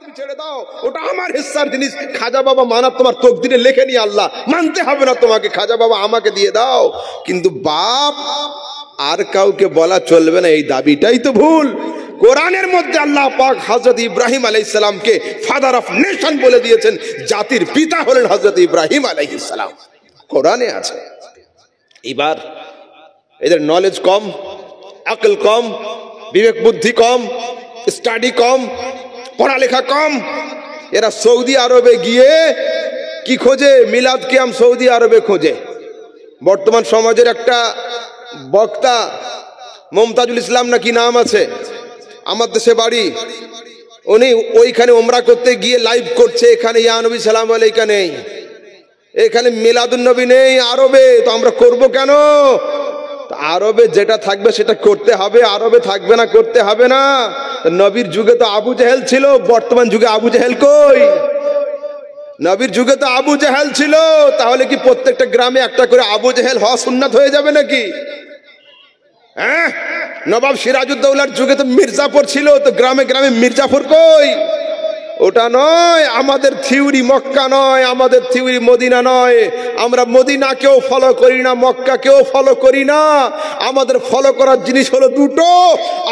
তুমি ছেড়ে দাও, ওটা আমার হিস্সার জিনিস। খাজা বাবা মানা তোমার তকদিরে লেখে নি আল্লাহ, মানতে হবে না তোমাকে, খাজা বাবা আমাকে দিয়ে দাও। কিন্তু বাপ আর কাউকে বলা চলবে না, এই দাবিটাই তো ভুল। কোরআনের মধ্যে আল্লাহ পাক হযরত ইব্রাহিম আলাইহিস সালামকে ফাদার অফ নেশন বলে দিয়েছেন, জাতির পিতা হলেন হযরত ইব্রাহিম আলাইহিস সালাম, কোরআনে আছে। এবার এদের নলেজ কম, আকল কম, বিবেক বুদ্ধি কম, স্টাডি কম, পড়ালেখা কম। এরা সৌদি আরবে গিয়ে কি খোঁজে? মিলাদ কিয়াম সৌদি আরবে খোঁজে। বর্তমান সমাজের একটা বক্তা মমতাজুল ইসলাম না কি নাম আছে, আমার দেশে বাড়ি, উনি ওইখানে ওমরা করতে গিয়ে লাইভ করছে, এখানে ইয়া নবী সালাম আলাইকা নেই, এখানে মিলাদুন নবী নেই আরবে, তো আমরা করব কেন? আরবে যেটা থাকবে সেটা করতে হবে, আরবে থাকবে না করতে হবে না। নবীর যুগে তো আবু জেহেল ছিল, বর্তমান যুগে আবু জেহেল কই? নবীর যুগে তো আবু জেহেল ছিল, তাহলে কি প্রত্যেকটা গ্রামে একটা করে আবু জেহেল হওয়া সুন্নাত হয়ে যাবে নাকি? হ্যাঁ, নবাব সিরাজউদ্দৌলার যুগে তো মির্জাফর ছিল, তো গ্রামে গ্রামে মির্জাফর কই? ওটা নয় আমাদের থিওরি, মক্কা নয় আমাদের থিওরি, মদিনা নয়। আমরা মদিনাকেও ফলো করি না, মক্কাকেও ফলো করি না। আমাদের ফলো করার জিনিস হলো দুটো।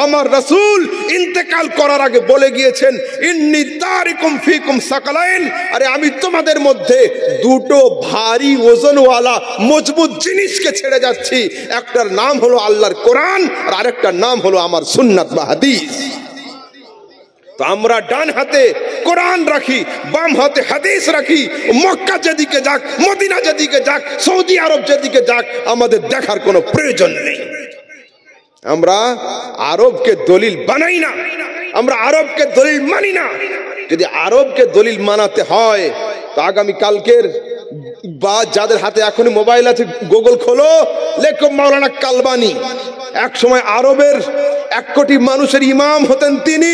আমার রাসূল ইন্তেকাল করার আগে বলে গিয়েছেন, ইন্নী তারিকুম ফিকুম সাকালাইন, আরে আমি তোমাদের মধ্যে দুটো ভারী ওজনওয়ালা মজবুত জিনিসকে ছেড়ে যাচ্ছি। একটার নাম হলো আল্লাহর কোরআন, আর আরেকটার নাম হলো আমার সুন্নাত বা হাদিস। তো আমরা ডান হাতে কোরআন রাখি, বাম হাতে হাদিস রাখি। মক্কা যেদিকে যাক, মদিনা যেদিকে যাক, সৌদি আরব যেদিকে যাক, আমাদের দেখার কোনো প্রয়োজন নেই। আমরা আরবকে দলিল বানাই না, আমরা আরবকে দলিল মানি না। যদি আরবকে দলিল মানাতে হয় তো আগামী কালকের বা যাদের হাতে এখনই মোবাইল আছে, গুগল খোলো, লেখো মাওলানা কালবানি। এক সময় আরবের 1 কোটি মানুষের ইমাম হতেন তিনি।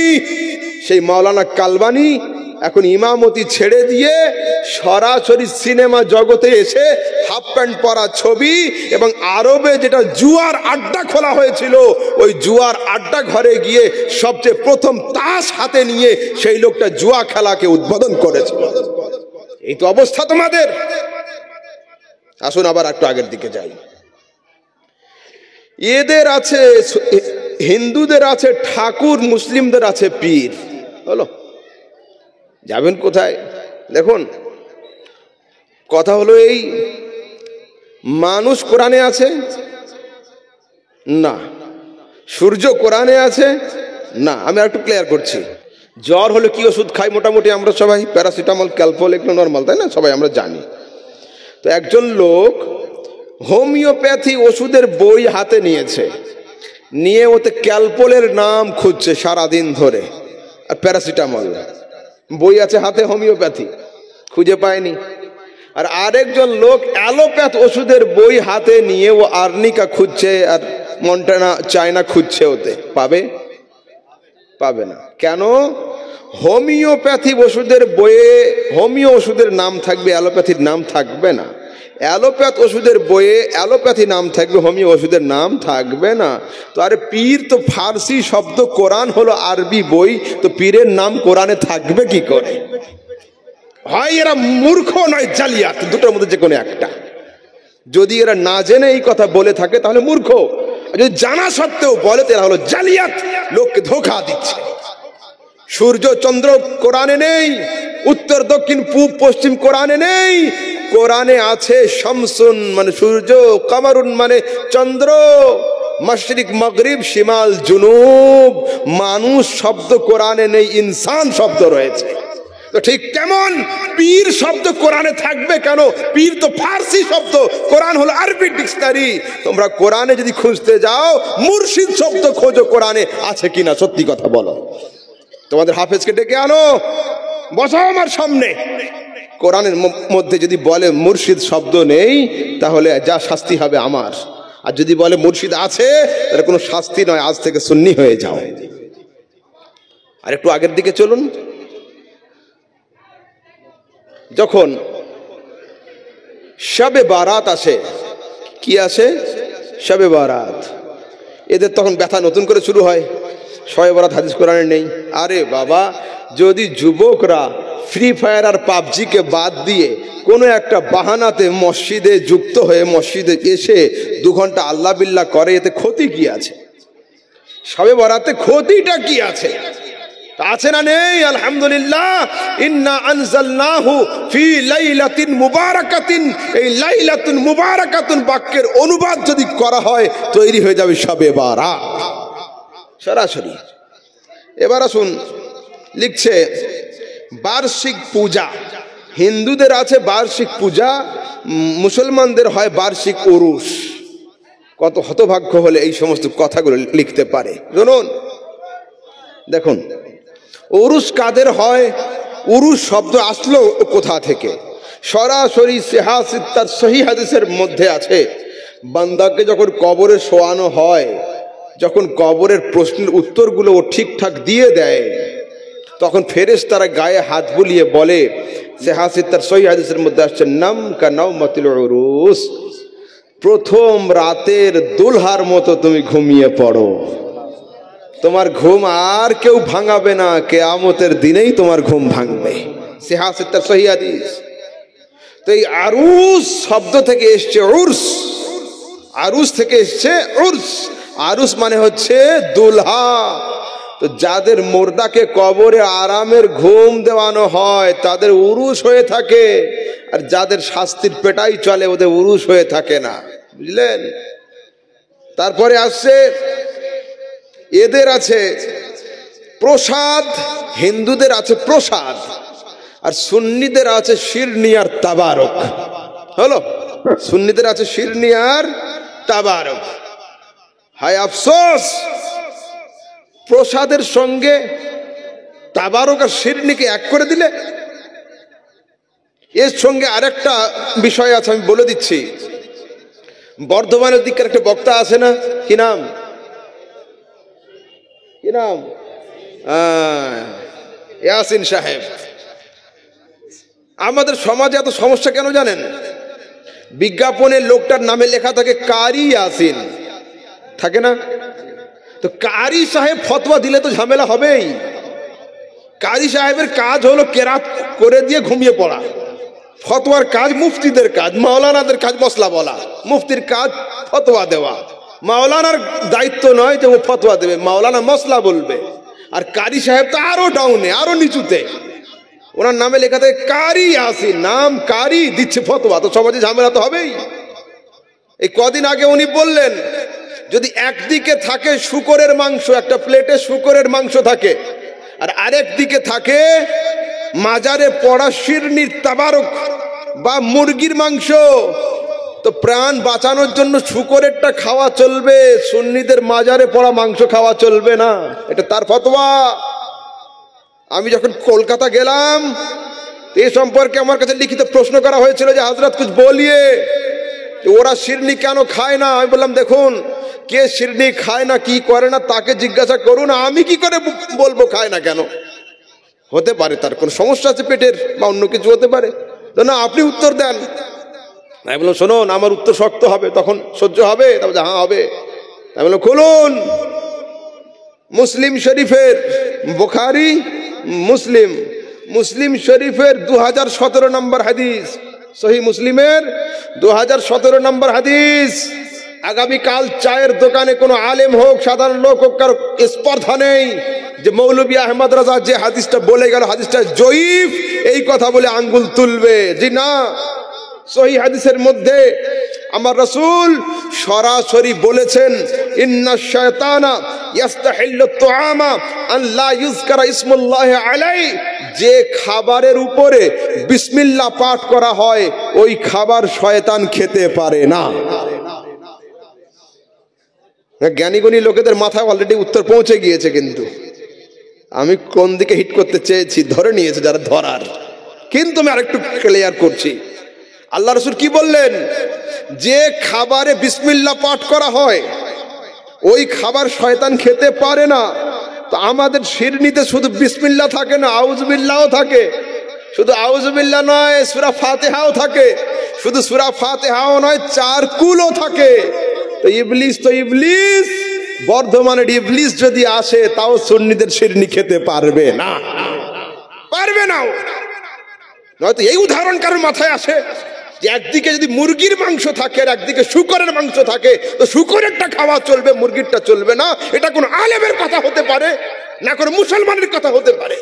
সেই মাওলানা কালবানি এখন ইমামতি ছেড়ে দিয়ে সরাসরি সিনেমা জগতে এসে হাফ প্যান্ট পরা ছবি, এবং আরবে যেটা জুয়ার আড্ডা খোলা হয়েছিল, ওই জুয়ার আড্ডা ঘরে গিয়ে সবচেয়ে প্রথম তাস হাতে নিয়ে সেই লোকটা জুয়া খেলাকে উদ্বোধন করেছিল। এই তো অবস্থা তোমাদের। আসুন আবার একটু আগের দিকে যাই। এদের আছে, হিন্দুদের আছে ঠাকুর, মুসলিমদের আছে পীর। হলো, যাবেন কোথায়? দেখুন, কথা হলো এই, মানুষ কোরআনে আছে না, সূর্য কোরআনে আছে না। আমি একটু ক্লিয়ার করছি। জ্বর হলে কি ওষুধ খাই? মোটামুটি আমরা সবাই প্যারাসিটামল, ক্যালপল, এগুলো নর্মাল, তাই না? সবাই আমরা জানি। তো একজন লোক হোমিওপ্যাথি ওষুধের বই হাতে নিয়েছে, নিয়ে ওতে ক্যালপলের নাম খুঁজছে সারাদিন ধরে, আর প্যারাসিটামল বই আছে হাতে, হোমিওপ্যাথি খুঁজে পায়নি। আর আরেকজন লোক অ্যালোপ্যাথ ওষুধের বই হাতে নিয়ে ও আর্নিকা খুঁজছে আর মন্টানা চায়না খুঁজছে, ওতে পাবে? পাবে না। কেন? হোমিওপ্যাথি ওষুধের বইয়ে হোমিও ওষুধের নাম থাকবে, অ্যালোপ্যাথির নাম থাকবে না। অ্যালোপ্যাথ ওষুধের বইয়ে অ্যালোপ্যাথি নাম থাকবে, হোমিও ওষুধের নাম থাকবে না। তো আরে পীর তো ফার্সি শব্দ, কোরআন হলো আরবি বই, তো পীরের নাম কোরআনে থাকবে কি করে? হয় এরা মূর্খ নয় জালিয়াত, দুটোর মধ্যে যে কোনো একটা। যদি এরা না জেনে এই কথা বলে থাকে তাহলে মূর্খ, যদি জানা সত্ত্বেও বলে তো এরা হলো জালিয়াত, লোককে ধোঁকা দিচ্ছে। সূর্য চন্দ্র কোরআনে নেই, উত্তর দক্ষিণ পূব পশ্চিম কোরআনে নেই। কোরআনে আছে শামসুন মানে সূর্য, কামারুন মানে চন্দ্র, মাশরিক মাগরিব শিমাল জুনুব। মানুষ শব্দ কোরআনে নেই, ইনসান শব্দ রয়েছে। তো ঠিক কেমন পীর শব্দ কোরআনে থাকবে কেন? পীর তো ফার্সি শব্দ, কোরআন হলো আরবি ডিকশনারি। তোমরা কোরআনে যদি খুঁজতে যাও, মুর্শিদ শব্দ খোঁজো, কোরআনে আছে কিনা সত্যি কথা বলো। তোমাদের হাফেজকে ডেকে আনো, বসাও আমার সামনে। কোরআনের মধ্যে যদি বলে মুর্শিদ শব্দ নেই, তাহলে যা শাস্তি হবে আমার। আর যদি বলে মুর্শিদ আছে, তাহলে কোনো শাস্তি নয়, আজ থেকে সুন্নি হয়ে যাও। আর একটু আগের দিকে চলুন। যখন শবে বারাত আসে, কি আসে? শবে বারাত। এদের তখন ব্যথা নতুন করে শুরু হয়, শবে বারাত হাদিস কোরআনে নেই। আরে বাবা, যদি যুবকরা ফ্রি ফায়ার আর পাবজিকে বাদ দিয়ে কোনো একটা বাহানাতে মসজিদে যুক্ত হয়ে মসজিদে এসে 2 ঘন্টা আল্লাহ বিল্লাহ করে, এতে ক্ষতি কি আছে? সবে বরাতে ক্ষতিটা কি আছে? আছে না নেই? আলহামদুলিল্লাহ, ইন্না আনজালনাহু ফি লাইলাতিন মুবারাকাতিন। এই লাইলাতুন মুবারাকাতুন বাক্যের অনুবাদ যদি করা হয় তৈরি হয়ে যাবে শবে বারাত সরাসরি। এবার আসুন, লিখছে বার্ষিক পূজা। হিন্দুদের আছে বার্ষিক পূজা, মুসলমানদের হয় বার্ষিক উরুস। কত হতভাগ্য হলে এই সমস্ত কথাগুলো লিখতে পারে। শুনুন, দেখুন, উরুস কাদের হয়? উরুস শব্দ আসলো কোথা থেকে? সরাসরি তার সহি হাদিসের মধ্যে আছে, বান্দাকে যখন কবরে শোয়ানো হয়, যখন কবরের প্রশ্নের উত্তরগুলো ও ঠিকঠাক দিয়ে দেয়, তখন ফেরেশতারা গায়ে হাত বুলিয়ে বলে, তার সহি হাদিসের মধ্যে আসছে, নাম কা নাওমাতিল উরুস, প্রথম রাতের দুলহার মতো তুমি ঘুমিয়ে পড়ো, তোমার ঘুম আর কেউ ভাঙাবে না, কিয়ামতের দিনেই তোমার ঘুম ভাঙবে। তার সহি হাদিস। তো এই আরুস শব্দ থেকে এসছে উরস, আরুস থেকে এসছে উরস। আরুস মানে হচ্ছে দুলহা। তো যাদের মুর্দাকে কবরে আরামের ঘুম দেওয়ানো হয় তাদের উরুস হয়ে থাকে, আর যাদের শাস্তির পেটাই চলে ওদের উরুস হয়ে থাকে না, বুঝলেন? তারপরে আসছে এদের আছে প্রসাদ, হিন্দুদের আছে প্রসাদ, আর সুন্নিদের আছে শিরনি আর তাবারক। হলো, সুন্নিদের আছে শিরনি আর তাবারক। হায় আফসোস, প্রসাদের সঙ্গে তাবারক আর শিরনিকে এক করে দিলে। এর সঙ্গে আরেকটা বিষয় আছে, আমি বলে দিচ্ছি। বর্ধমানের দিকের একটা বক্তা আছে না, কি নাম? কি নাম? ইয়াসিন সাহেব। আমাদের সমাজে এত সমস্যা কেন জানেন? বিজ্ঞাপনে লোকটার নামে লেখা থাকে কারি ইয়াসিন, থাকে না? তো কারি সাহেব ফতোয়া দিলে তো ঝামেলা হবেই। কারি সাহেবের কাজ হলো কেরাত করে দিয়ে ঘুমিয়ে পড়া। ফতোয়ার কাজ মুফতিদের কাজ, মাওলানাদের কাজ মসলা বলা, মুফতির কাজ ফতোয়া দেওয়া। মাওলানার দায়িত্ব নয় যে ও ফতোয়া দেবে, মাওলানা মসলা বলবে। আর কারি সাহেব তো আরো ডাউনে, আরো নিচুতে, ওনার নামে লেখা থাকে কারি ইয়াসিন, নাম কারি, দিচ্ছে ফতোয়া। তো সমাজে ঝামেলা তো হবেই। এই কদিন আগে উনি বললেন, যদি একদিকে থাকে শূকরের মাংস, একটা প্লেটে শূকরের মাংস থাকে, আর আরেক দিকে থাকে মাজারে পড়া শিরনির তাবারক বা মুরগির মাংস, তো প্রাণ বাঁচানোর জন্য শূকরেরটা খাওয়া চলবে, সুন্নিদের মাজারে পড়া মাংস খাওয়া চলবে না। এটা তার ফতোয়া। আমি যখন কলকাতা গেলাম, এই সম্পর্কে আমার কাছে লিখিত প্রশ্ন করা হয়েছিল যে হযরত কুছ বলিয়ে, ওরা শিরনি কেন খায় না? আমি বললাম, দেখুন, কে শিরনি খায় না, কি করে না, তাকে জিজ্ঞাসা করুন, আমি কি করে বলবো খায় না কেন? হতে পারে তার কোনো সমস্যা আছে পেটের, বা অন্য কিছু হতে পারে। তো না, আপনি উত্তর দেন। আমি বললাম, শোনুন, আমার উত্তর শক্ত হবে, তখন সহ্য হবে? তারপর হ্যাঁ হবে। আমি বললাম, খুলুন মুসলিম শরীফের, বুখারী মুসলিম, মুসলিম শরীফের 2017 নম্বর হাদিস, সহি মুসলিমের 2017 নম্বর হাদিস। আগামীকাল চায়ের দোকানে কোনো আলেম হোক, সাধারণ লোক হোক, কারো স্পর্ধা নেই যে মৌলভী আহমদ রাজা যে হাদিসটা বলে গেল হাদিসটা জয়ীফ, এই কথা বলে আঙ্গুল তুলবে। জি না, সহি হাদিসের মধ্যে আমার রাসূল সরাসরি বলেছেন, ইন্না শায়তানা ইয়াস্তাহিল্লু তুআমা আন লা ইউযকারা ইসমুল্লাহি আলাইহি, যে খাবারের উপরে বিসমিল্লাহ পাঠ করা হয় ওই খাবার শয়তান খেতে পারে না। জ্ঞানীগুণী লোকেদের মাথায় অলরেডি উত্তর পৌঁছে গিয়েছে, কিন্তু আমি কোন দিকে হিট করতে চেয়েছি ধরে নিয়েছে যারা ধরার। কিন্তু আমি আরেকটু ক্লিয়ার করছি, আল্লাহ রাসূল কি বললেন? যে খাবারে বিসমিল্লাহ পাঠ করা হয় ওই খাবার শয়তান খেতে পারে না। তো আমাদের শিরনিতে শুধু বিসমিল্লাহ থাকে না, আউযুবিল্লাহও থাকে। শুধু আউযুবিল্লাহ নয়, সূরা ফাতিহাও থাকে। শুধু সূরা ফাতিহাও নয়, 4 কুলও থাকে। তো ইবলিস বর্ধমানের ইবলিস যদি আসে তাও সুন্নিদের শিরনি খেতে পারবে না। পারবে না। নয়তো এই উদাহরণ কারোর মাথায় আসে যে একদিকে যদি মুরগির মাংস থাকে আর একদিকে শুকরের মাংস থাকে, তো শুকরেরটা খাওয়া চলবে, মুরগিরটা চলবে না। এটা কোন আলেমের কথা হতে পারে না, কোন মুসলমানের কথা হতে পারে?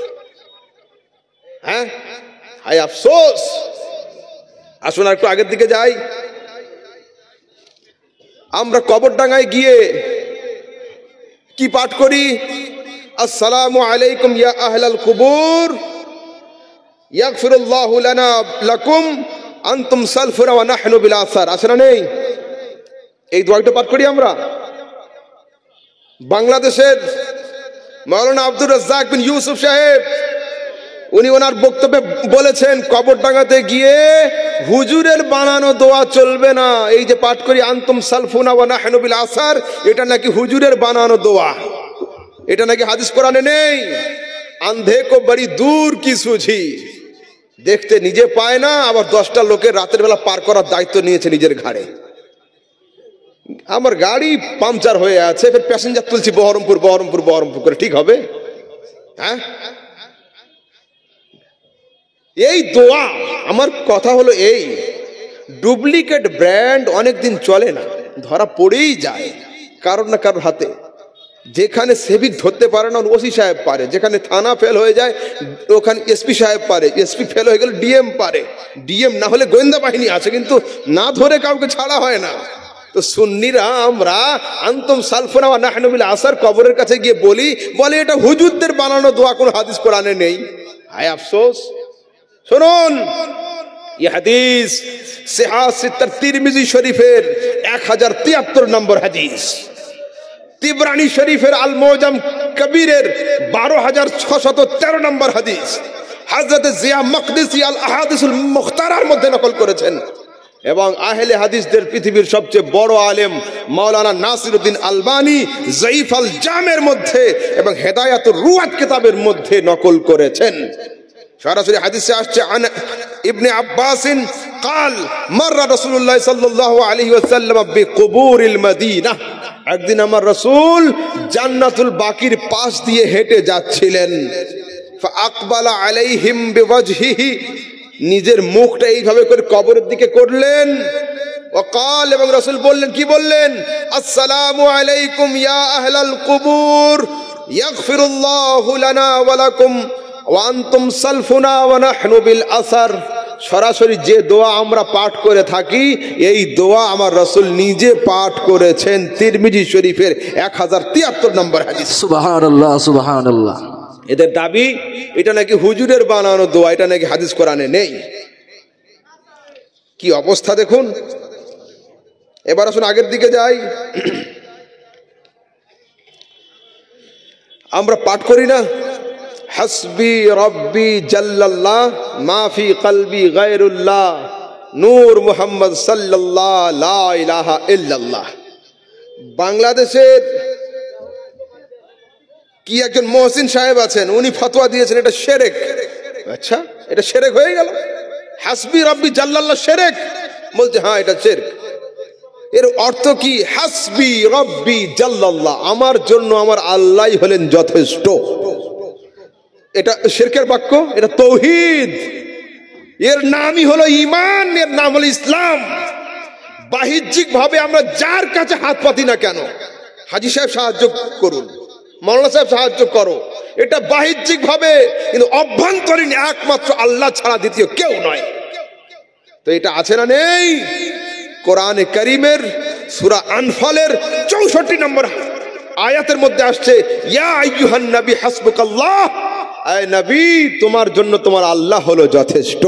হ্যাঁ, হায় আফসোস। আসুন আর একটু আগের দিকে যাই। আমরা কবরডাঙ্গায় গিয়ে কি পাঠ করি? আসসালামু আলাইকুম ইয়া আহলাল কুবুর ইয়াগফিরুল্লাহু লানা লাকুম আনতুম সালফুনা ওয়া নাহনু বিল আসার। আছে না নেই? এই দোয়াটা পাঠ করি আমরা। বাংলাদেশের মাওলানা আব্দুর রাজ্জাক বিন ইউসুফ সাহেব, উনি ওনার বক্তব্যে বলেছেন কবরডাঙ্গাতে গিয়ে হুজুরের বানানো দোয়া চলবে না। এই যে পাঠ করি আনতুম সালফুনা ওয়া নাহনু বিল আসার, এটা নাকি হুজুরের বানানো দোয়া, এটা নাকি হাদিস কোরআনে নেই। আন্ধে কো বড়ি দূর কি সুঝি, দেখতে নিজে পায় না, আবার 10টা লোকের রাতের বেলা পার করার দায়িত্ব নিয়েছে নিজের ঘাড়ে। আমার গাড়ি পাংচার হয়ে আছে, ফের প্যাসেঞ্জার তুলছি বহরমপুর বহরমপুর বহরমপুর করে, ঠিক হবে? হ্যাঁ, এই দোয়া। আমার কথা হলো এই, ডুপ্লিকেট ব্র্যান্ড অনেকদিন চলে না, ধরা পড়েই যায় কারোর না কারোর হাতে। যেখানে সেভিক ধরতে পারে না ওসি সাহেব পারে, যেখানে থানা ফেল হয়ে যায় ওখানে এসপি সাহেব পারে, এসপি ফেল হয়ে গেলে ডিএম পারে, ডিএম না হলে গোয়েন্দা বাহিনী আছে, কিন্তু না ধরে কাউকে ছাড়া হয় না। তো সুন্নিরা আমরা আনতুম সালফুনা ওয়া নাহনু বিল আসার কবরের কাছে গিয়ে বলে এটা হুজুরদের বানানো দোয়া, কোনো হাদিস কোরআনে নেই। হায় আফসোস। শুনুন, এই হাদিস সিহাহ সিত্তার তিরমিজি শরীফের 1073 নম্বর হাদিস, তিবরানি শরীফের আল মুজাম কবিরের 12613 নম্বর হাদিস, হযরত জিয়া মকদিসি আল আহাদিসুল মুখতারার মধ্যে নকল করেছেন। এবং আহলে হাদিসদের পৃথিবীর সবচেয়ে বড় আলেম মাওলানা নাসিরউদ্দিন আলবানী যায়ীফ আল জামের মধ্যে এবং হেদায়াতুর রুয়াত কিতাবের মধ্যে নকল করেছেন। সরাসরি হাদিসে আসছে আন ইবনে আব্বাসিন قال مر رسول الله صلى الله عليه وسلم بقبور المدينه। একদিন আমার রাসূল জান্নাতুল বাকির পাশ দিয়ে হেঁটে যাচ্ছিলেন। ফাআকবালা আলাইহিম বিওয়াজহিহি, নিজের মুখটা এইভাবে করে কবরের দিকে করলেন। ওয়াকাল, এবং রাসূল বললেন, কি বললেন? আসসালামু আলাইকুম ইয়া আহলাল কুবুর ইয়াগফিরুল্লাহু লানা ওয়া লাকুম ওয়া আনতুম সালফুনা ওয়া নাহনু বিল আসার। সরাসরি যে দোয়া আমরা পাঠ করে থাকি, এই দোয়া আমার রাসূল নিজে পাঠ করেছেন। তিরমিজি শরীফের 1073 নম্বর হাদিস। সুবহানাল্লাহ সুবহানাল্লাহ। এদের দাবি এটা নাকি হুজুরের বানানো দোয়া, এটা নাকি হাদিস কোরআনে নেই। কি অবস্থা দেখুন। এবার আসুন আগের দিকে যাই। আমরা পাঠ করি না হাসবি রব্বি জাল্লাল্লাহ মা ফি কলবি গায়রুল্লাহ নূর মুহাম্মদ সাল্লাল্লাহ লা ইলাহা ইল্লাল্লাহ। বাংলাদেশের কি একজন মহসিন সাহেব আছেন, উনি ফতোয়া দিয়েছেন এটা শিরক। আচ্ছা, এটা শিরক হয়ে গেল? হাসবি রব্বি জাল্লাল্লাহ শিরক? বলছে হ্যাঁ, এটা শিরক। এর অর্থ কি? হাসবি রব্বি জাল্লাল্লাহ, আমার জন্য আমার আল্লাহই হলেন যথেষ্ট। এটা শিরকের বাক্য, এটা তাওহীদ। এর নামই হলো ঈমান, এর নাম হলো ইসলাম। বাহ্যিক ভাবে আমরা যার কাছে হাত পাতি না কেন, হাজী সাহেব সাহায্য করুন, মাওলানা সাহেব সাহায্য করো, এটা বাহ্যিক ভাবে, কিন্তু অভ্যন্তরীণ একমাত্র আল্লাহ ছাড়া দ্বিতীয় কেউ নয়। তো এটা আছে না নেই? কোরআনে কারীমের সূরা আনফালের 64 নম্বর আয়াতের মধ্যে আসছে, ইয়া আইয়ুহান নবী হাসবুকাল্লাহ, আয় নবী তোমার জন্য তোমার আল্লাহ হলো যথেষ্ট।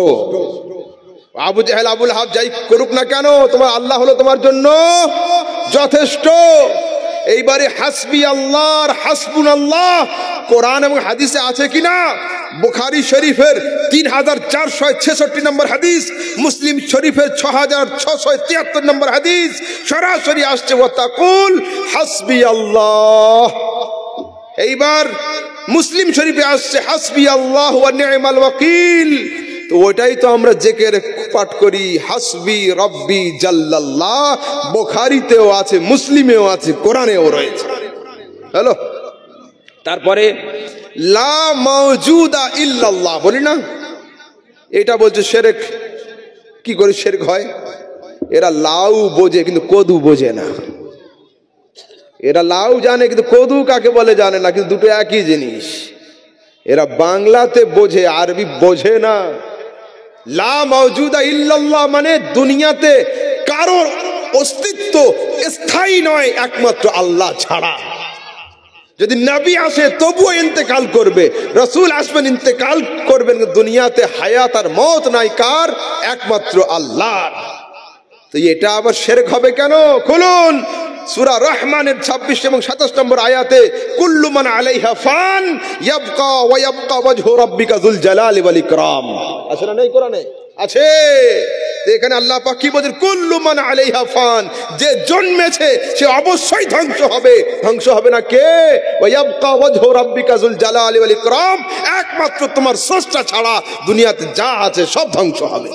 আবু জাহেল আবু লাহাব যাই করুক না কেন, তোমার আল্লাহ হলো তোমার জন্য যথেষ্ট। এইবারে হাসবি আল্লাহর হাসবুনাল্লাহ কোরআন এবং হাদিসে আছে কিনা? বুখারী শরীফের 3466 নম্বর হাদিস, মুসলিম শরীফের 6673 নম্বর হাদিস সরাসরি আসছে ওয়াতাকুল হাসবি আল্লাহ। এইবার মুসলিম শরীফে আসছে হাসবি আল্লাহ ওয়া নি'মাল ওয়াকিল। তো ওইটাই তো আমরা জিকির পাঠ করি, হাসবি রব্বি জাল্লাল্লাহ। বুখারীতেও আছে, মুসলিমেও আছে, কোরআনেও রয়েছে। হ্যালো, তারপরে লা মাওজুদা ইল্লাল্লাহ বলি না, এটা বলছে শিরক। কি করে শিরক হয়? এরা লাউ বোঝে কিন্তু কদু বোঝে না। এরা লাউ জানে কিন্তু কদু কাকে বলে জানে না, কিন্তু দুটো একই জিনিস। এরা বাংলাতে বোঝে, আরবি বোঝে না। লা মাওজুদা ইল্লাল্লাহ মানে দুনিয়াতে কারোর অস্তিত্ব স্থায়ী নয় একমাত্র আল্লাহ ছাড়া। যদি নবী আসে তবুও ইন্তেকাল করবে, রাসূল আসবেন ইন্তেকাল করবেন, দুনিয়াতে হায়াত আর মওত নাই কার? একমাত্র আল্লাহর। তো এটা আবার শিরক হবে কেন? খুলুন সূরা রহমানের 26 এবং 27 নম্বর আয়াতে, কুল্লু মান আলাইহা ফান ইয়াবকা ওয়া ইয়াবকা ওয়াজহু রাব্বিকা যুল জালালি ওয়াল ইকরাম। আছে না নেই কোরআনে? আছে। এখানে আল্লাহ পাক কি বলেন? কুল্লু মান আলাইহা ফান, যে জন্মেছে সে অবশ্যই ধ্বংস হবে। ধ্বংস হবে না কে? ওয়া ইয়াবকা ওয়াজহু রাব্বিকা যুল জালালি ওয়াল ইকরাম, একমাত্র তোমার স্রষ্টা ছাড়া দুনিয়াতে যা আছে সব ধ্বংস হবে।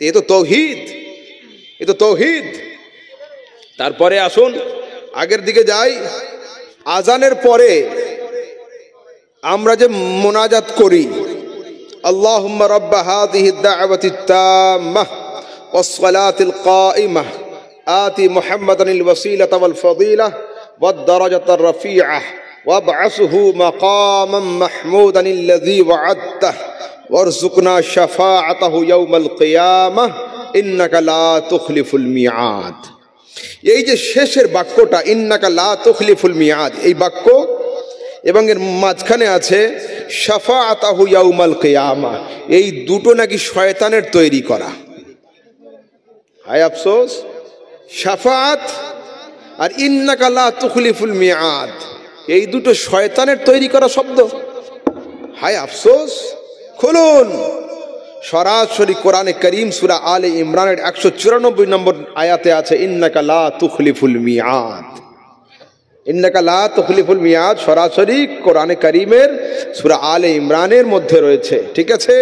এ তো তাওহীদ, এ তো তাওহীদ। তারপরে আসুন আগের দিকে যাই। আজানের পরে আমরা যে মোনাজাত করি, আল্লাহুম্মা রাব্বা হাযিহিদ দা'ওয়াতিত তাম্মাহ ওয়াস সালাতিল কাইমাহ আতি মুহাম্মাদানিল ওয়াসিলাতা ওয়াল ফাদিলাহ ওয়াদ দারাজাতার রাফিআহ ওয়াবআসহু মাকামান মাহমুদানিল্লাযী ওয়া'আদতাহ ওয়ারযুকনা শাফাআতাহু ইয়াওমাল কিয়ামাহ ইন্নাকা লা তুখলিফুল মিআদ। এই যে শেষের বাক্যটা ইন্নাকা লা তুখলিফুল মিআদ, এই বাক্য এবং এর মাঝখানে আছে শাফাআতাহু ইয়াউমাল কিয়ামা, এই দুটো নাকি শয়তানের তৈরি করা। হায় আফসোস, শাফাআত আর ইন্নাকা লা তুখলিফুল মিআদ এই দুটো শয়তানের তৈরি করা শব্দ। হায় আফসোস। খুলুন সরাসরি কোরআনে কারীম সূরা আলে ইমরানের 194 নম্বর আয়াতে আছে ইন্নাকা লা তুখলিফুল মিআদ। ইন্নাকা লা তুখলিফুল মিআদ সরাসরি কোরআনে কারীমের সূরা আলে ইমরানের মধ্যে রয়েছে, ঠিক আছে।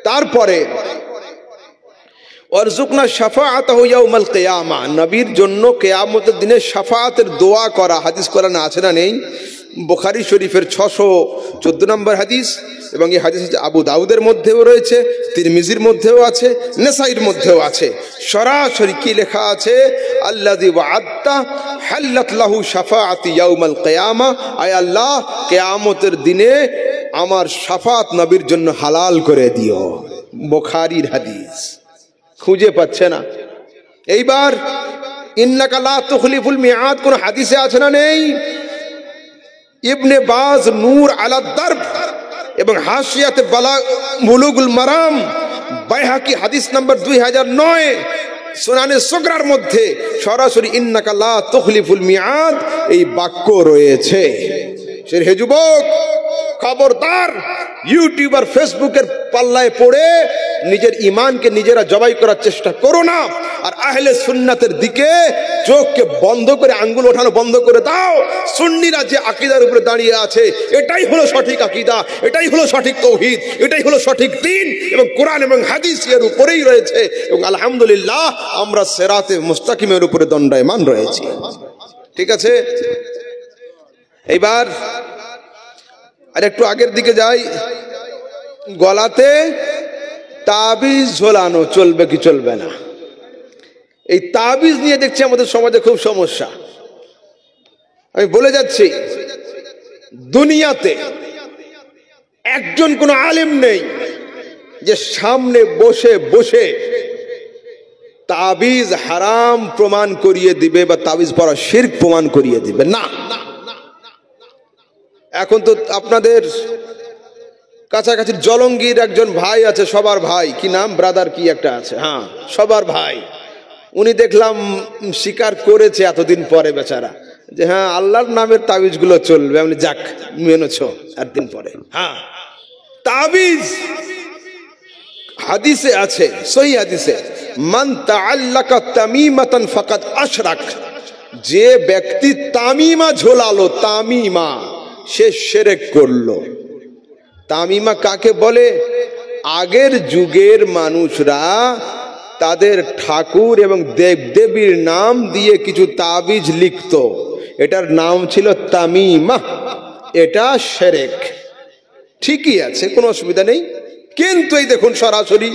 তারপরে ওয়ারযুকনা শাফাআতাহু ইয়াউমাল কিয়ামা, নবীর জন্য কিয়ামতের দিনে শাফাআতের দোয়া করা হাদিস কোরআনে আছে না নেই? বুখারী শরীফের 614 নম্বর হাদিস, এবং এই হাদিস আবু দাউদের মধ্যেও রয়েছে, তিরমিজির মধ্যেও আছে, নাসাইর মধ্যেও আছে। সরাসরি কি লেখা আছে? আল্লাযী ওয়া'আদতা হাল্লাত লাহু শাফাআতি ইয়াউমাল কিয়ামা, আয় আল্লাহ কিয়ামতের দিনে আমার শাফাত নবীর জন্য হালাল করে দিও। বুখারীর হাদিস, খুঁজে পাচ্ছে না। এইবার ইন্নাকা লা তুখলিফুল মিআদ কোন হাদিসে আছে না নেই? ইবনে বাজ নূর আলা দারব এবং হাশিয়াতে বুলুগুল মারাম, বাইহাকি হাদিস নাম্বার 2009, সুনানে সুগরার মধ্যে সরাসরি ইন্নাকা লা তুখলিফুল মিআদ এই বাক্য রয়েছে। হে যুবক, খবরদার ইউটিউব আর ফেসবুকের পাল্লায় পড়ে নিজের ইমানকে নিজেরা জবাই করার চেষ্টা করো না। আর আহলে সুন্নাতের দিকে চোখকে বন্ধ করে আঙ্গুল ওঠানো বন্ধ করে দাও। সুন্নিরা যে আকীদার উপরে দাঁড়িয়ে আছে এটাই হলো সঠিক আকীদা, এটাই হলো সঠিক তাওহীদ, এটাই হলো সঠিক দ্বীন, এবং কোরআন এবং হাদিস এর উপরেই রয়েছে। এবং আলহামদুলিল্লাহ আমরা সিরাতে মুস্তাকিমের উপরে দণ্ডায়মান রয়েছি, ঠিক আছে। এইবার আর একটু আগের দিকে যাই। গলাতে তাবিজ ঝোলানো চলবে কি চলবে না? এই তাবিজ নিয়ে দেখছি আমাদের সমাজে খুব সমস্যা। আমি বলে যাচ্ছি, দুনিয়াতে একজন কোনো আলেম নেই যে সামনে বসে বসে তাবিজ হারাম প্রমাণ করিয়ে দিবে বা তাবিজ পড়া শিরক প্রমাণ করিয়ে দিবে না। এখন তো আপনাদের কাছাকাছি জলঙ্গির একজন ভাই আছে, সবার ভাই, কি নাম, ব্রাদার কি একটা আছে, হ্যাঁ সবার ভাই, উনি দেখলাম স্বীকার করেছে এতদিন পরে বেচারা যে হ্যাঁ আল্লাহর নামের তাবিজগুলো চলবে। আমি যাক মেনেছো একদিন পরে। হ্যাঁ তাবিজ হাদিসে আছে, সহিহ হাদিসে, মান তাআল্লাকা তামিমাতান ফাকাদ আশরাক, যে ব্যক্তি তামিমা ঝোলালো, তামিমা, সে শিরক করলো। তামিমা কাকে বলে? আগের যুগের মানুষরা তাদের ঠাকুর এবং দেবদেবীর নাম দিয়ে কিছু তাবিজ লিখত, এটার নাম ছিল তামিমা। এটা শিরক। ঠিকই আছে, কোনো অসুবিধা নেই। কিন্তু এই দেখুন সরাসরি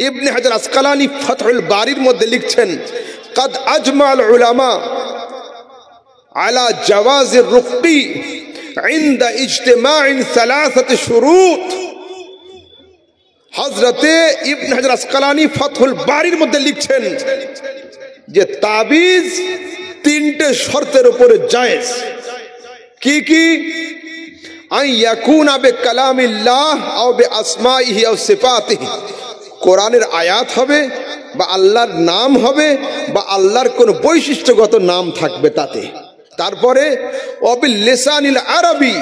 ইবনে হাজার আসকালানী ফাতহুল বারির মধ্যে লিখছেন, قد أجمع العلماء على جواز الرقي عند اجتماع ثلاثة شروط। হযরতে ইবনে হাজার আসকালানী ফাতহুল বারির মধ্যে লিখছেন যে তাবিজ তিনটে শর্তের উপরে জায়েজ। কি কি? আন ইয়াকুনা বিকালামিল্লাহ আও বিআসমাইহি আও সিফাতিহি, কোরআনের আয়াত হবে বা আল্লাহর নাম হবে বা আল্লাহর কোন বৈশিষ্ট্যগত নাম থাকবে তাতে। তারপরে অবিল লিসানিল আরবি,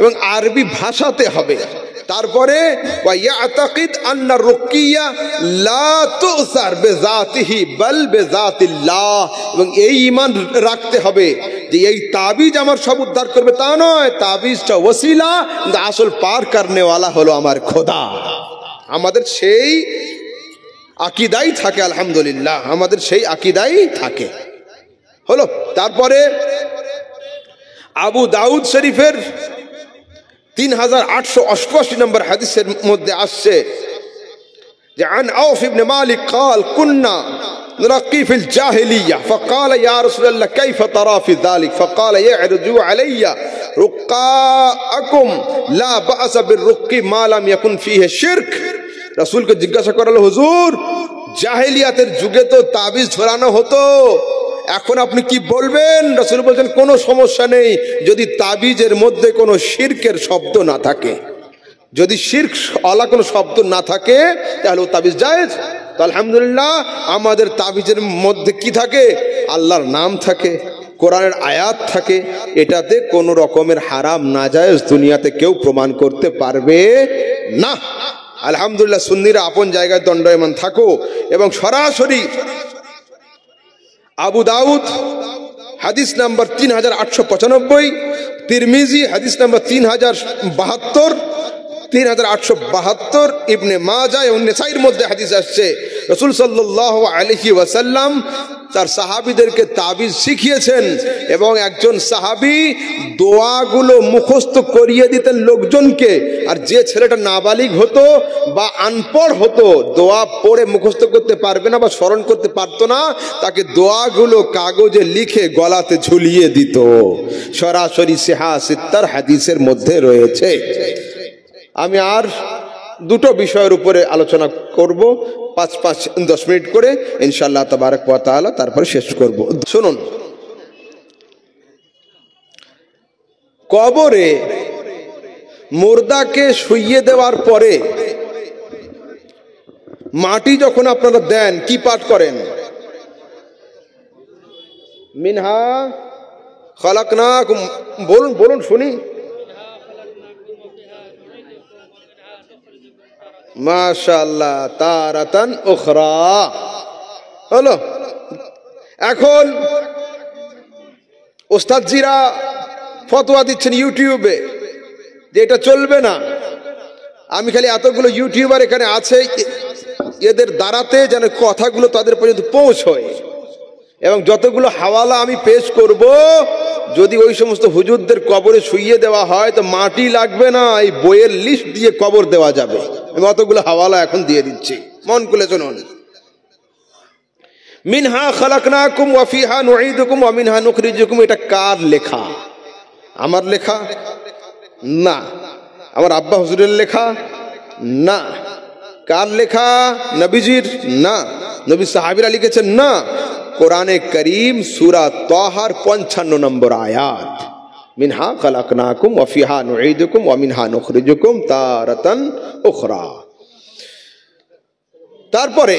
এবং আরবি ভাষাতে হবে। তারপরে ওয়া ইয়াতাকিদ আন্না রুকিয়া লা তুসার বিযাতিহি বাল বিযাতিল্লাহ, এবং এই ঈমান রাখতে হবে যে এই তাবিজ আমার সব উদ্ধার করবে তা নয়, তাবিজটা ওসিলা, কিন্তু আসল পার করনে ওয়ালা হলো আমার খোদা। আমাদের সেই আকীদাই থাকে, আলহামদুলিল্লাহ আমাদের সেই আকীদাই থাকে। হলো। তারপরে আবু দাউদ শরীফের 3888 নম্বর হাদিসের মধ্যে আসছে যে আন আউফ ইবনে মালিক قال كنا نرقي في الجاهليه فقال يا رسول الله كيف ترى في ذلك فقال يعرج علي رقاءكم لا باس بالرقي ما لم يكن فيه شرك। রাসূলকে জিজ্ঞাসা করলো, হুজুর জাহেলিয়াতের যুগে তো তাবিজ ছড়ানো হতো, এখন আপনি কি বলবেন? রাসূল বলেন কোনো সমস্যা নেই যদি তাবিজের মধ্যে কোনো শিরকের শব্দ না থাকে। যদি শিরক ওয়ালা কোনো শব্দ না থাকে তাহলে ও তাবিজ জায়েজ। তো আলহামদুলিল্লাহ আমাদের তাবিজের মধ্যে কি থাকে? আল্লাহর নাম থাকে, কোরআনের আয়াত থাকে। এটাতে কোনো রকমের হারাম নাজায়েজ দুনিয়াতে কেউ প্রমাণ করতে পারবে না। আলহামদুলিল্লাহ সুন্নিরা আপন জায়গায় দণ্ডায়মান থাকো। এবং সরাসরি আবু দাউদ হাদিস নাম্বার 3895, তিরমিজি হাদিস নাম্বার 3872, ইবনে মাজাহ এবং নেসাইর মধ্যে হাদিস আসছে, রাসূল সাল্লাল্লাহু আলাইহি ওয়াসাল্লাম তার সাহাবীদেরকে তাবিজ শিখিয়েছেন এবং একজন সাহাবী দোয়াগুলো মুখস্থ করিয়ে দিতেন লোকজনকে। আর যে ছেলেটা নাবালিগ হতো বা আনপড় হতো, দোয়া পড়ে মুখস্থ করতে পারবে না বা স্মরণ করতে পারতো না, তাকে দোয়াগুলো কাগজে লিখে গলাতে ঝুলিয়ে দিত। সরাসরি সিহা সিত্তার হাদিসের মধ্যে রয়েছে। আমি আর দুটো বিষয়ের উপরে আলোচনা করব 5-10 মিনিট করে ইনশাআল্লাহ তাবারক ওয়া তাআলা, তারপরে শেষ করব। শুনুন, কবরে মুর্দাকে শুইয়ে দেওয়ার পরে মাটি যখন আপনারা দেন কি পাঠ করেন? মিনহা খালাকনাকুম, বলুন বলুন শুনি। মাশাআল্লাহ, তারাতান উখরা। হলো। এখন ওস্তাদজিরা ফতোয়া দিচ্ছেন ইউটিউবে যে এটা চলবে না। আমি খালি এতগুলো ইউটিউবার এখানে আছে, এদের দ্বারাতে যেন কথাগুলো তাদের পর্যন্ত পৌঁছয়, এবং যতগুলো হাওয়ালা আমি পেশ করব, যদি ওই সমস্ত হুজুরদের কবরে শুইয়ে দেওয়া হয় তো মাটি লাগবে না, এই বইয়ের লিস্ট দিয়ে কবর দেওয়া যাবে। আমি অতগুলো হাওয়ালা এখন দিয়ে দিচ্ছি, মন খুলে শুনুন। মিনহা খালাকনাকুম ওয়া ফিহা নুঈদুকুম ওয়া মিনহা নুখরিজুকুম, এটা কার লেখা? আমার লেখা না, আমার আব্বা হুজুরের লেখা না। কার লেখা? নবীজির না, নবী সাহাবীরা লিখেছেন না। কোরআনে করিম সূরা তাহার 55 নম্বর আয়াত, মিনহা খালাকনাকুম ওয়া ফিহা নুঈদুকুম ওয়া মিনহা নুখরিজুকুম তারাতান উখরা। তারপরে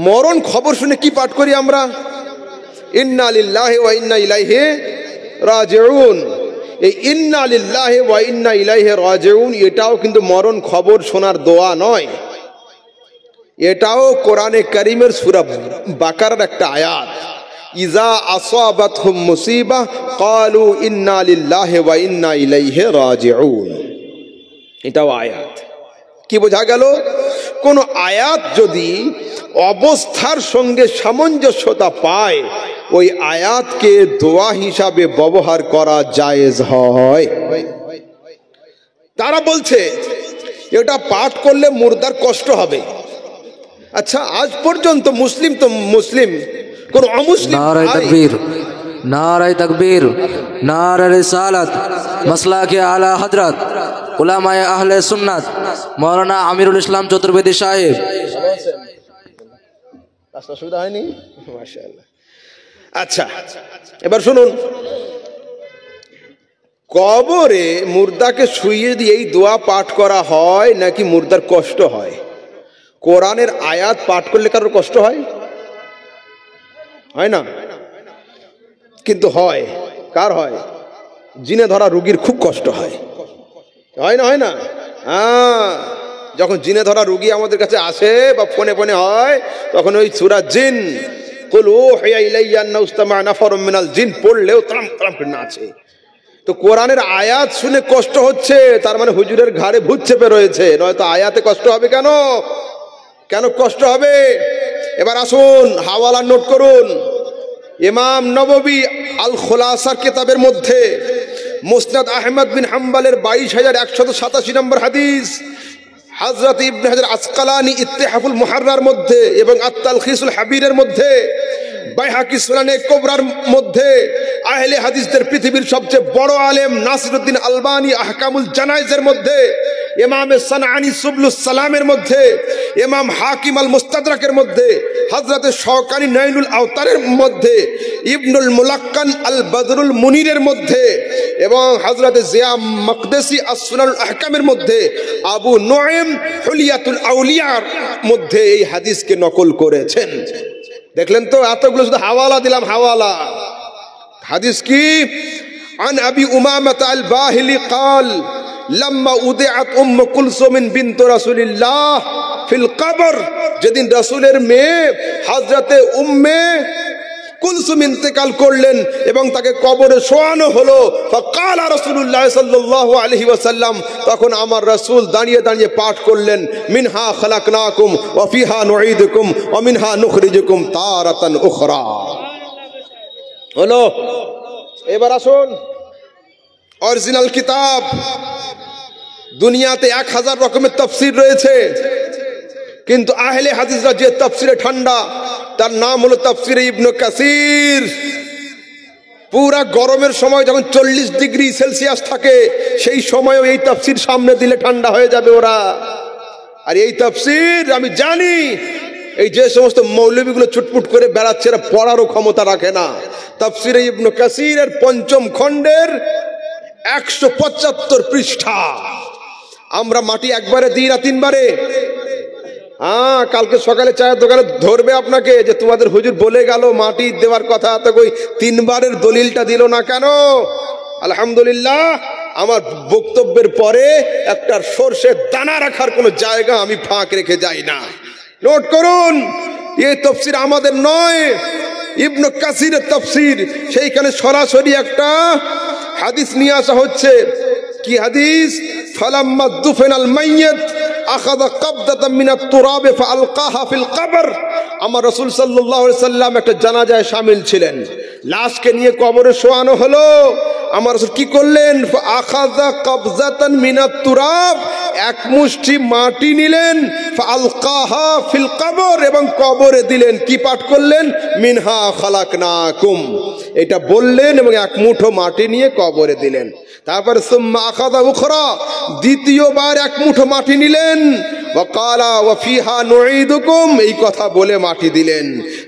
মরণ খবর শুনে কি পাঠ করি আমরা? ইন্না লিল্লাহি ওয়া ইন্না ইলাইহি রাজিউন। এই ইন্না লিল্লাহি ওয়া ইন্না ইলাইহি রাজিউন এটাও কিন্তু মরণ খবর শোনার দোয়া নয়, এটাও কোরআনে কারীমের সূরা বাকারার একটা আয়াত। ইজা আসাবাতহুম মুসিবা ক্বালু ইন্না লিল্লাহি ওয়া ইন্না ইলাইহি রাজিউন, এটাও আয়াত। কি বোঝা গেল? কোন আয়াত যদি অবস্থার সঙ্গে সামঞ্জস্যতা পায় ওই আয়াতকে দোয়া হিসাবে ব্যবহার করা জায়েজ হয়। তারা বলছে এটা পাঠ করলে মুর্দার কষ্ট হবে। আচ্ছা, আজ পর্যন্ত মুসলিম কোন অমুসলিম नारे तकबीर, नारे तकबीर, नारे रिसालत, मसला के आला हजरत उलमाए अहले सुन्नत मौलाना आमिरुल इस्लाम चतुर्वेदी साहेब। অসুবিধা হয়নি? মাশাআল্লাহ। আচ্ছা, এবার শুনুন, কবরে মুর্দাকে শুইয়ে দিয়ে এই দোয়া পাঠ করা হয় নাকি মুর্দার কষ্ট হয়? কোরআনের আয়াত পাঠ করলে কারোর কষ্ট হয়? হয় না? কিন্তু হয়। কার হয়? জিনে ধরা রোগীর খুব কষ্ট হয়। হয় না? হয় না? হ্যাঁ, যখন জিনে ধরা রোগী আমাদের কাছে আসে বা ফোনে হয়, তখন ওই সূরা জিন কুল উহিয়া ইলাইয়া আন্নাহু ইসতামা'a নাফারুম মিনাল জিন পড়লেও তারাম তারাম করে নাচে। তো কোরআনের আয়াত শুনে কষ্ট হচ্ছে, তার মানে হুজুরের ঘাড়ে ভূত চেপে রয়েছে, নয়তো আয়াতে কষ্ট হবে কেন? কেন কষ্ট হবে? এবার আসুন, হাওয়ালা নোট করুন। ইমাম নববী আল খুলাসার কিতাবের মধ্যে মুসনাদ আহমদ বিন হাম্বলের 22,187 নম্বর হাদিস, হযরত ইবনে হাজার আসকালানি ইত্তিহাফুল মুহাররার মধ্যে এবং আত-তালখিসুল হাবীরের মধ্যে, বাইহাকি সুনানে কুবরার মধ্যে, আহলে হাদিসদের পৃথিবীর সবচেয়ে বড় আলেম নাসিরউদ্দিন আলবানী আহকামুল জানাইজের মধ্যে, ইমাম সানআনী সুবলুস সালামের মধ্যে, ইমাম হাকিম আল মুস্তাদরাকের মধ্যে, হযরত শাওকানী নাইলুল আওতারের মধ্যে, ইবনুল মুলাক্কান আল বদরুল মুনিরের মধ্যে এবং হযরত জিয়া মাকদেসি আস-সুনানুল আহকামের মধ্যে, আবু নুঈম হুলিয়াতুল আউলিয়ার মধ্যে এই হাদিসকে নকল করেছেন। দেখলেন তো, এতগুলো শুধু হাওয়ালা দিলাম, হাওয়ালা। হাদিস কি? আন আবি উমামাহ আল বাহিলি قال لما উদিআত উম্মু কুলসুম বিনত রাসূলিল্লাহ ফিল কবর, যেদিন রাসূলের মেয়ে হযরতে উম্মে কুলসুম ইন্তেকাল করলেন এবং তাকে কবরে শোয়ানো হলো, ফাকালা রাসূলুল্লাহ সাল্লাল্লাহু আলাইহি ওয়াসাল্লাম, তখন আমার রাসূল দাঁড়িয়ে দাঁড়িয়ে পাঠ করলেন, মিনহা খালাকনাকুম ওয়া ফিহা নুঈদুকুম ওয়া মিনহা নুখরিজুকুম তারাতান উখরা। হলো। এবার আসুন, অরিজিনাল কিতাব। দুনিয়াতে 1000 রকমের তাফসীর রয়েছে, কিন্তু আহলে হাদিসরা যে তাফসীরে ঠান্ডা, তার নাম হলো তাফসীরে ইবনে কাসির। পুরা গরমের সময় যখন 40 ডিগ্রি সেলসিয়াস থাকে, সেই সময়ও এই তাফসীর সামনে দিলে ঠান্ডা হয়ে যাবে ওরা। আর এই তাফসীর আমি জানি, এই যে সমস্ত মৌলবীগুলো ছুটপুট করে বেড়াচ্ছে, এরা পড়ারও ক্ষমতা রাখে না। তাফসীরে ইবনে কাসিরের 5ম খণ্ডের 175 পৃষ্ঠা। আমরা মাটি একবারে দিই না, 3 বারে। হ্যাঁ, কালকে সকালে চায়ের দোকানে ধরবে আপনাকে যে তোমাদের হুজুর বলে গেল মাটি দেওয়ার কথা, তো কই 3 বারের দলিলটা দিল না কেন? আলহামদুলিল্লাহ, আমার বক্তব্যের পরে একটা সরষের দানা রাখার কোনো জায়গা আমি ফাঁক রেখে যাই না। নোট করুন, এই তাফসীর আমাদের নয়, ইবনে কাসিরের তাফসীর। সেইখানে সরাসরি একটা হাদিস নিয়ে আসা হচ্ছে। কি হাদিস? ফালাম্মা দুফিনাল মাইয়িত আখাযা কাবদাতাম মিনাত তুরাব ফাআলকাহা ফিল কবর। আমার রাসূল সাল্লাল্লাহু আলাইহি সাল্লাম একটা জানাজায় শামিল ছিলেন, লাশকে নিয়ে কবরে শোয়ানো হলো। আমার রাসূল কি করলেন? ফাআখাযা কাবজাতান মিনাত তুরাব, এক মুষ্টি মাটি নিলেন, ফাআলকাহা ফিল কবর, এবং কবরে দিলেন। কি পাঠ করলেন? মিনহা খালাকনাকুম, এটা বললেন এবং এক মুঠো মাটি নিয়ে কবরে দিলেন। তারপরে সুম্মা আখাযা উখরা, দ্বিতীয়বার এক মুঠো মাটি নিলেন, ওয়াকালা ওয়া ফিহা নুঈদুকুম, এই কথা বলে মাটি দিলেন।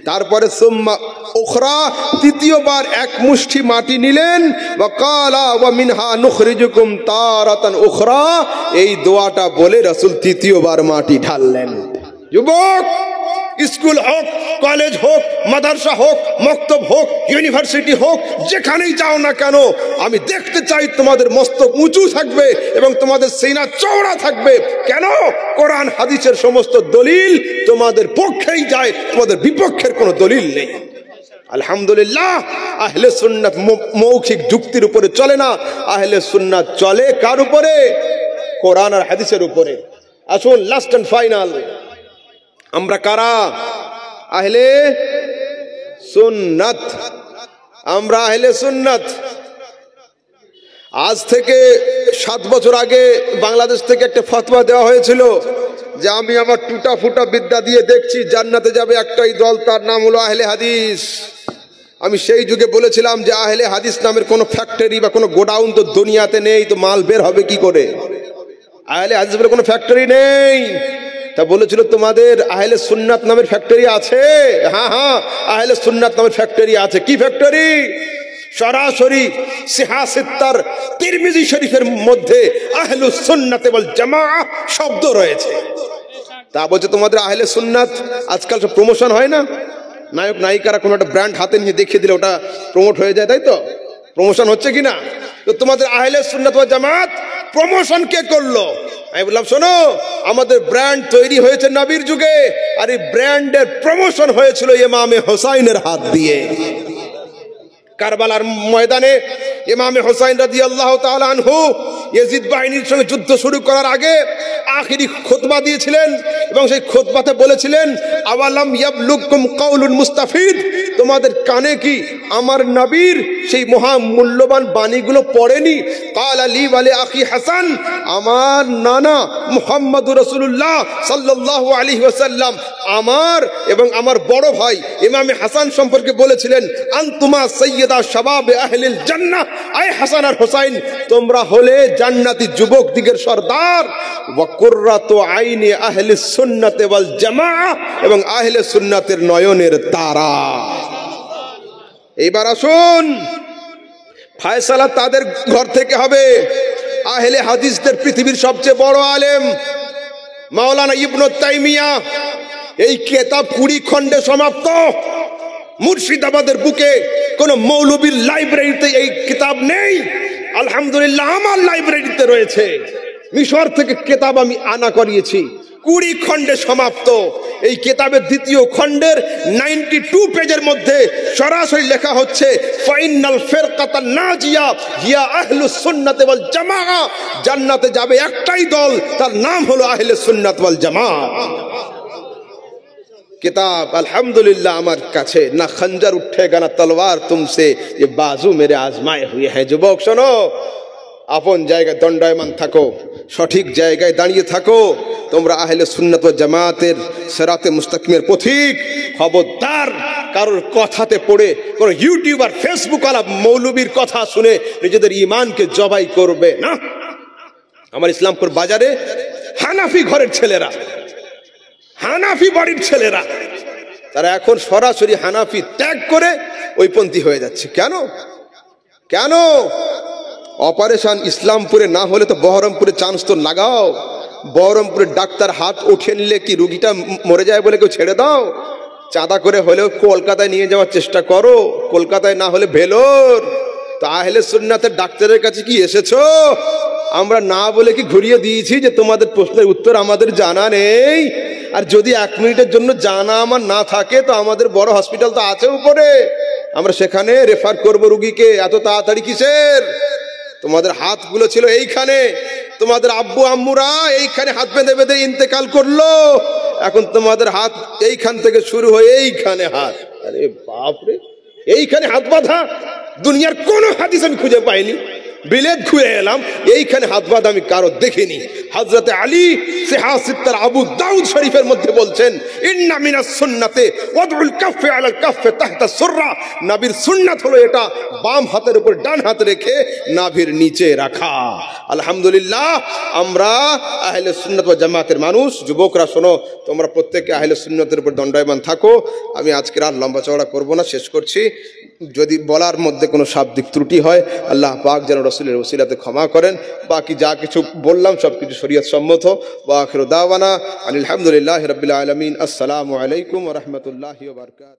তারপরে সুম্মা উখরা, তৃতীয়বার এক মুষ্টি মাটি নিলেন, ওয়াকালা ওয়া মিনহা নুখরিজুকুম তারাতান উখরা, এই দোয়াটা বলে রাসূল তৃতীয়বার মাটি ঢাললেন। যুবক, স্কুল হোক, কলেজ হোক, মাদ্রাসা হোক, মক্তব হোক, ইউনিভার্সিটি হোক, যেখানেই যাও না কেন, আমি দেখতে চাই তোমাদের মস্তক উঁচু থাকবে এবং তোমাদের সিনা চওড়া থাকবে। কেন? কোরআন হাদিসের সমস্ত দলিল তোমাদের পক্ষেই যায়, তোমাদের বিপক্ষের কোনো দলিল নেই। আলহামদুলিল্লাহ, আহলে সুন্নাত মৌখিক যুক্তির উপরে চলে না, আহলে সুন্নাত চলে কার উপরে? কোরআন আর হাদিসের উপরে। আসুন, লাস্ট এন্ড ফাইনাল, আমরা কারা? আহলে সুন্নাত, আমরা আহলে সুন্নাত। আজ থেকে 7 বছর আগে বাংলাদেশ থেকে একটা ফতোয়া দেওয়া হয়েছিল যে আমি আমার টুটা ফুটা বিদ্যা দিয়ে দেখছি জান্নাতে যাবে একটাই দল, তার নাম হলো আহলে হাদিস। আমি সেই যুগে বলেছিলাম যে আহলে হাদিস নামের কোনো ফ্যাক্টরি বা কোনো গোডাউন তো দুনিয়াতে নেই, তো মাল বের হবে কি করে? আহলে হাদিস বলে কোনো ফ্যাক্টরি নেই। তা বলেছিল তোমাদের আহলে সুন্নাত নামের ফ্যাক্টরি আছে? হ্যাঁ হ্যাঁ, আহলে সুন্নাত নামের ফ্যাক্টরি আছে। কি ফ্যাক্টরি? সরাসরি সিহাসিত্তার তিরমিজি শরীফের মধ্যে আহলুস সুন্নাত ওয়াল জামাআহ শব্দ রয়েছে। তা বলছে তোমাদের আহলে সুন্নাত, আজকাল সব প্রমোশন হয় না, নায়ক নায়িকারা কোনো একটা ব্র্যান্ড হাতে নিয়ে দেখিয়ে দিলে ওটা প্রমোট হয়ে যায়, তাই তো? প্রমোশন হচ্ছে কিনা? তো তোমাদের আহলে সুন্নাত ওয়াল জামাত প্রমোশন কে করলো? আমি বললাম শোনো, আমাদের ব্র্যান্ড তৈরি হয়েছে নবীর যুগে, আর এই ব্র্যান্ডের প্রমোশন হয়েছিল ইমামে হোসাইনের হাত দিয়ে। কারবালার ময়দানে ইমামে হোসাইন রাদিয়াল্লাহু তাআলা আনহু ইয়াজিদ বাহিনীর সঙ্গে যুদ্ধ শুরু করার আগে আখিরি খুতবা দিয়েছিলেন, এবং সেই খুতবাতে বলেছিলেন আওয়ালাম ইয়াবলুকুম কাউলুল মুস্তাফিদ, তোমাদের কানে কি আমার নবীর সেই মহা মূল্যবান বাণীগুলো পড়েনি? ক্বালা লি ওয়া লি আখি হাসান, আমার নানা মুহাম্মদুর রাসূলুল্লাহ সাল্লাল্লাহু আলাইহি ওয়াসাল্লাম আমার এবং আমার বড় ভাই ইমামে হাসান সম্পর্কে বলেছিলেন আনতুমা সাইয়্যিদা শাবাবে আহলিল জান্নাহ, আয় হাসান আর হোসাইন তোমরা হলে জান্নাতি যুবক দিগের সর্দার, ওয়া কুররাতু আইনি আহলিস সুন্নাতি ওয়াল জামাআহ, এবং আহলে সুন্নাতের নয়নের তারা। এইবার আসুন, ফয়সালা তাদের ঘর থেকে হবে। আহলে হাদিসদের পৃথিবীর সবচেয়ে বড় আলেম মাওলানা ইবনে তাইমিয়া, এই কিতাব 20 খণ্ডে সমাপ্ত। মুর্শিদাবাদের বুকে কোন মৌলবীর লাইব্রেরিতে এই কিতাব নেই, আলহামদুলিল্লাহ আমার লাইব্রেরিতে রয়েছে। মিশর থেকে কিতাব আমি আনা করিয়েছি, 20 খণ্ডে সমাপ্ত। এই কিতাবের দ্বিতীয় খণ্ডের 92 পেজের মধ্যে সরাসরি লেখা হচ্ছে ফাইনাল ফিরকাতান নাজিয়া হিয়া আহলুস সুন্নাত ওয়াল জামাআহ, জান্নাতে যাবে একটাই দল, তার নাম হলো আহলে সুন্নাত ওয়াল জামাআহ। किताब अल्हम्दुलिल्लाह আমার কাছে, না খঞ্জর উঠেগা না তলোয়ার তুমসে, ये बाजू मेरे आजमाए हुए हैं। যুবক শোনো, আপন জায়গায় দণ্ডায়মান থাকো, সঠিক জায়গায় দাঁড়িয়ে থাকো। তোমরা আহলে সুন্নাত ওয়াল জামাতের সিরাতে মুস্তাকিমের পথিক। খবরদার কারোর কথাতে পড়ে কোন ইউটিউবার ফেসবুক ওয়ালা মৌলবীর কথা শুনে নিজেদের ঈমানকে জবাই করবে না। আমার ইসলামপুর বাজারে হানাফি ঘরের ছেলেরা, হানাফি বাড়ির ছেলেরা, তারা এখন সরাসরি হানাফি ত্যাগ করে ওইপন্থী হয়ে যাচ্ছে। কেন? কেন? অপারেশন ইসলামপুরে না হলে তো বহরমপুরে চান্স তো লাগাও। বহরমপুরের ডাক্তার হাত উঠিয়ে নিলে কি রুগীটা মরে যায় বলে কেউ ছেড়ে দাও? চাঁদা করে হলেও কলকাতায় নিয়ে যাওয়ার চেষ্টা করো, কলকাতায় না হলে ভেলোর। তো আহলে সুন্নাতের ডাক্তারের কাছে কি এসেছো? আমরা না বলে কি ঘুরিয়ে দিয়েছি যে তোমাদের প্রশ্নের উত্তর আমাদের জানা নেই? আর যদি 1 মিনিটের জন্য জানা আমার না থাকে তো আমাদের বড় হসপিটাল তো আছে উপরে, আমরা সেখানে রেফার করব রুগীকে। এত তাড়াতাড়ি কিসের? তোমাদের হাতগুলো ছিল এইখানে, তোমাদের আব্বু আম্মুরা এইখানে হাত বেঁধে বেঁধে ইন্তেকাল করলো, এখন তোমাদের হাত এইখান থেকে শুরু হয়ে এইখানে হাত। আরে বাপরে, এইখানে হাত বাঁধা দুনিয়ার কোন হাদিস আমি খুঁজে পাইনি। বিলেত খুঁজে এলাম, এইখানে হাত বাঁধা আমি কারো দেখিনি। হযরতে আলী সিহাসিত্তার আবু দাউদ শরীফের মধ্যে বলছেন ইন্না মিনাস সুন্নাতে ওয়াদউল কাফে আলাল কাফে তাহতা সুররা, নবীর সুন্নাত হলো এটা বাম হাতের উপর ডান হাত রেখে নাভির নিচে রাখা। আলহামদুলিল্লাহ আমরা আহলে সুন্নাত ওয়াল জামাতের মানুষ। যুবকরা শোনো, তোমরা প্রত্যেকে আহলে সুন্নাতের উপর দণ্ডায়মান থাকো। আমি আজকের আর লম্বা চওড়া করব না, শেষ করছি। যদি বলার মধ্যে কোনো শাব্দিক ত্রুটি হয় আল্লাহ পাক যেন রাসূলের ওসিলাতে ক্ষমা করেন। বাকি যা কিছু বললাম সবকিছু শরীয়ত সম্মত। ওয়া আখিরু দাওয়ানা আলহামদুলিল্লাহি রাব্বিল আলামিন। আসসালামু আলাইকুম ওয়া রাহমাতুল্লাহি ওয়া বারাকাতুহু।